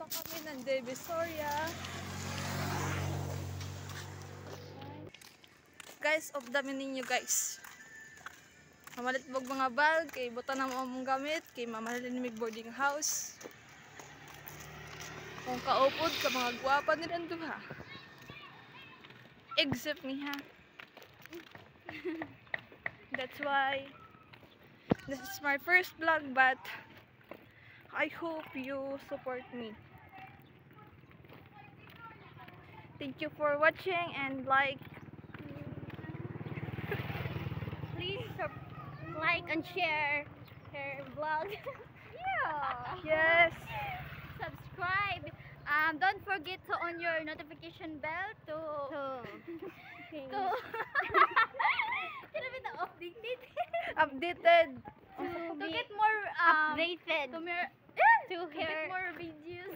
pa kami ng Divisoria. Guys, of dami ninyo guys. Mamalit bog mga bag, kay buta na mo mong gamit, kay mamalin mig boarding house. Kung kaupod ka mga gwapa nilang duha. Except me ha. That's why this is my first vlog, but I hope you support me. Thank you for watching and like. Please like and share her vlog. Yeah. Yes. Subscribe. Don't forget to on your notification bell to updated Updated. to get more Updated. to get more videos.